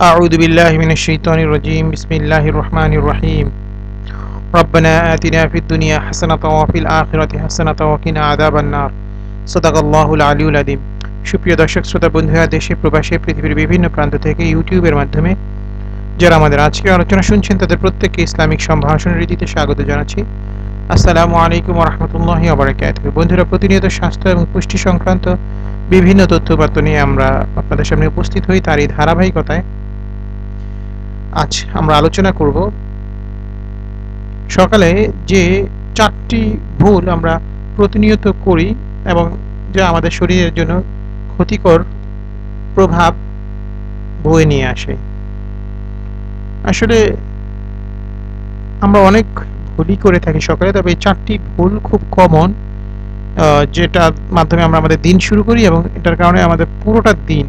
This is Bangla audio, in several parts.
أعوذ بالله من الشيطان الرجيم بسم الله الرحمن الرحيم ربنا آتنا في الدنيا حسنة وفي الآخرة حسنة وقنا عذاب النار صدق الله العلي العظيم সুপ্রিয় দর্শক শ্রোতা বন্ধুরা দেশে প্রবাসে পৃথিবীর বিভিন্ন প্রান্ত থেকে ইউটিউবের মাধ্যমে যারা আমাদের আজকের আলোচনা শুনছেন তাদের প্রত্যেককে ইসলামিক সম্ভাষণ রীতিতে স্বাগত জানাচ্ছি। আসসালামু আলাইকুম ওয়া রাহমাতুল্লাহি ওয়া বারাকাতুহু। বন্ধুরা, প্রতিনিয়ত স্বাস্থ্য এবং পুষ্টি সংক্রান্ত বিভিন্ন তথ্যপাত্র নিয়ে আমরা আপনাদের সামনে উপস্থিত হই। তার এই ধারাবাহিকতায় আজ আমরা আলোচনা করব সকালে যে 4টি ভুল আমরা প্রতিনিয়ত করি এবং যা আমাদের শরীরের জন্য ক্ষতিকর প্রভাব বয়ে নিয়ে আসে। আসলে আমরা অনেক ভুলই করে থাকি সকালে, তবে এই 4টি ভুল খুব কমন, যেটার মাধ্যমে আমরা আমাদের দিন শুরু করি এবং এটার কারণে আমাদের পুরোটা দিন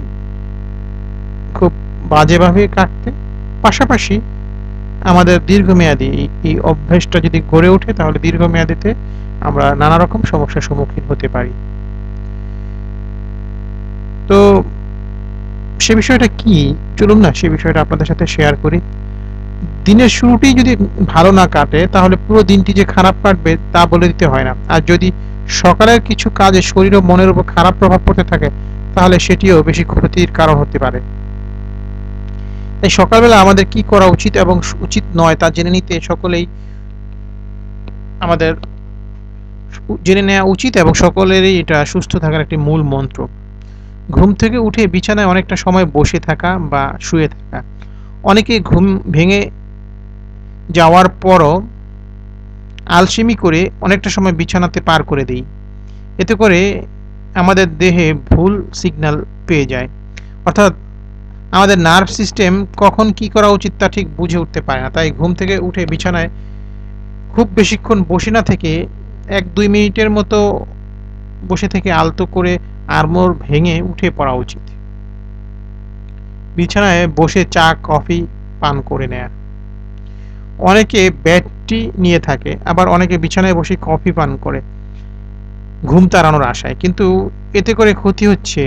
খুব বাজেভাবে কাটতে, পাশাপাশি আমাদের দীর্ঘমেয়াদী এই অভ্যাসটা যদি গড়ে ওঠে তাহলে দীর্ঘমেয়াদীতে আমরা নানা রকম সমস্যার সম্মুখীন হতে পারি। তো সে বিষয়টা কি, চলুন না সে বিষয়টা আপনাদের সাথে শেয়ার করি। দিনের শুরুতেই যদি ভালো না কাটে তাহলে পুরো দিনটি যে খারাপ কাটবে তা বলে দিতে হয় না। আর যদি সকালের কিছু কাজে শরীর ও মনের উপর খারাপ প্রভাব পড়তে থাকে তাহলে সেটিও বেশি ক্ষতির কারণ হতে পারে। তাই সকালবেলা আমাদের কি করা উচিত এবং উচিত নয় তা জেনে নিতে সকলেই আমাদের জেনে নেওয়া উচিত এবং সকলেরই এটা সুস্থ থাকার একটি মূল মন্ত্র। ঘুম থেকে উঠে বিছানায় অনেকটা সময় বসে থাকা বা শুয়ে থাকা। অনেকে ঘুম ভেঙে যাওয়ার পরও আলসেমি করে অনেকটা সময় বিছানাতে পার করে দেই। এতে করে আমাদের দেহে ভুল সিগন্যাল পেয়ে যায়, অর্থাৎ আমাদের নার্ভ সিস্টেম কখন কি করা উচিত তা ঠিক বুঝে উঠতে পারে না। তাই ঘুম থেকে উঠে বিছানায় খুব বেশিক্ষণ বসে না থেকে 1-2 মিনিটের মতো বসে থেকে আলতো করে আড়মোড় ভেঙে উঠে পড়া উচিত। বিছানায় বসে চা কফি পান করে নেয়া। অনেকে ব্যাডটি নিয়ে থাকে, আবার অনেকে বিছানায় বসে কফি পান করে ঘুম তাড়ানোর আশায়, কিন্তু এতে করে ক্ষতি হচ্ছে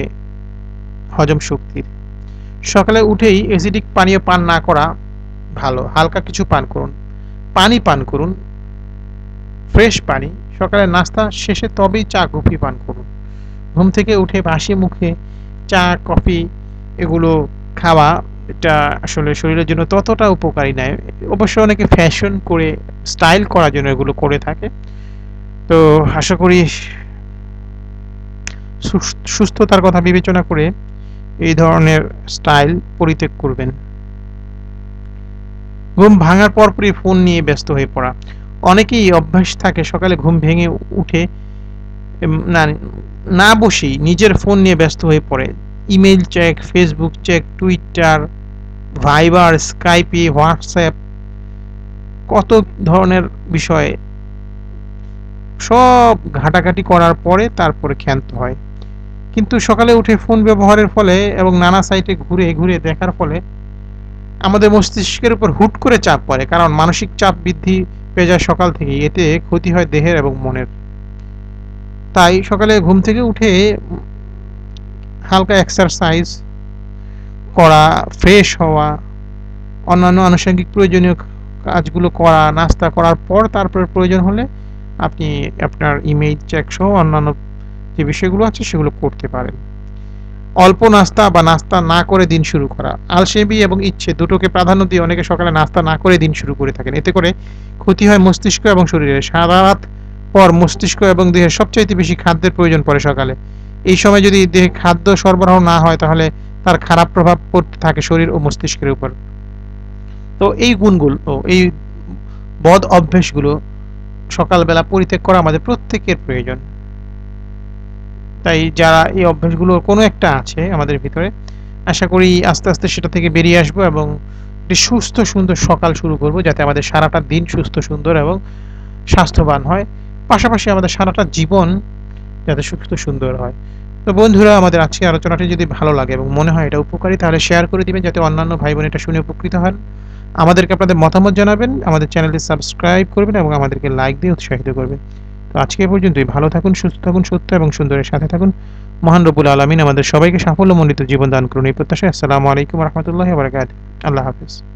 হজম শক্তির। সকালে উঠেই অ্যাসিডিক পানীয় পান না করা ভালো। হালকা কিছু পান করুন, পানি পান করুন, ফ্রেশ পানি। সকালে নাস্তা শেষে তবেই চা কফি পান করুন। ঘুম থেকে উঠে বাসি মুখে চা কফি এগুলো খাওয়া এটা আসলে শরীরের জন্য ততটা উপকারী নয়। অবশ্য অনেকে ফ্যাশন করে স্টাইল করার জন্য এগুলো করে থাকে। তো আশা করি সুস্থতার কথা বিবেচনা করে এই ধরনের স্টাইল পরিত্যাগ করবেন। ঘুম ভাঙার পরপরই ফোন নিয়ে ব্যস্ত হয়ে পড়া। অনেকেই অভ্যাস থাকে সকালে ঘুম ভেঙে উঠে না বসেই নিজের ফোন নিয়ে ব্যস্ত হয়ে পড়ে। Email check, Facebook check, Twitter, Viber, Skype, WhatsApp, কত ধরনের বিষয়ে সব ঘাটাঘাটি করার পরে তারপরে ক্ষান্ত হয়। কিন্তু সকালে উঠে ফোন ব্যবহারের ফলে এবং নানা সাইটে ঘুরে ঘুরে দেখার ফলে আমাদের মস্তিষ্কের উপর হুট করে চাপ পড়ে, কারণ মানসিক চাপ বৃদ্ধি পেয়ে যায় সকাল থেকেই। এতে ক্ষতি হয় দেহের এবং মনের। তাই সকালে ঘুম থেকে উঠে হালকা এক্সারসাইজ করা, ফ্রেশ হওয়া, অন্যান্য আনুষঙ্গিক প্রয়োজনীয় কাজগুলো করা, নাস্তা করার পর তারপরে প্রয়োজন হলে আপনি আপনার ইমেইল চেক সহ অন্যান্য যে বিষয়গুলো আছে সেগুলো করতে পারেন। অল্প নাস্তা বা নাস্তা না করে দিন শুরু করা। আলসেমি এবং ইচ্ছে দুটোকে প্রাধান্য দিয়ে অনেকে সকালে নাস্তা না করে দিন শুরু করে থাকেন। এতে করে ক্ষতি হয় মস্তিষ্ক এবং শরীরের। সারা রাত পর মস্তিষ্ক এবং দেহের সবচাইতে বেশি খাদ্যের প্রয়োজন পড়ে সকালে। এই সময় যদি দেহে খাদ্য সরবরাহ না হয় তাহলে তার খারাপ প্রভাব পড়তে থাকে শরীর ও মস্তিষ্কের উপর। তো এই গুণগুলো, এই বদ অভ্যাসগুলো সকালবেলা পরিত্যাগ করা আমাদের প্রত্যেকের প্রয়োজন। তাই যারা এই অভ্যাসগুলোর কোনো একটা আছে আমাদের ভিতরে, আশা করি আস্তে আস্তে সেটা থেকে বেরিয়ে আসবো এবং একটি সুস্থ সুন্দর সকাল শুরু করব, যাতে আমাদের সারাটা দিন সুস্থ সুন্দর এবং স্বাস্থ্যবান হয়, পাশাপাশি আমাদের সারাটা জীবন যাতে সুস্থ সুন্দর হয়। তো বন্ধুরা, আমাদের আজকের আলোচনাটি যদি ভালো লাগে এবং মনে হয় এটা উপকারী তাহলে শেয়ার করে দিবেন, যাতে অন্যান্য ভাই বোন এটা শুনে উপকৃত হন। আমাদেরকে আপনাদের মতামত জানাবেন, আমাদের চ্যানেলটি সাবস্ক্রাইব করবেন এবং আমাদেরকে লাইক দিয়ে উৎসাহিত করবেন। তো আজকে এ পর্যন্তই। ভালো থাকুন, সুস্থ থাকুন, সত্য এবং সুন্দরের সাথে থাকুন। মহান রব্বুল আলামিন আমাদের সবাইকে সাফল্যমণ্ডিত জীবন দান করুন এই প্রত্যাশায়। আসসালামু আলাইকুম ওয়া রাহমাতুল্লাহি ওয়া বারাকাতুহু। আল্লাহ হাফেজ।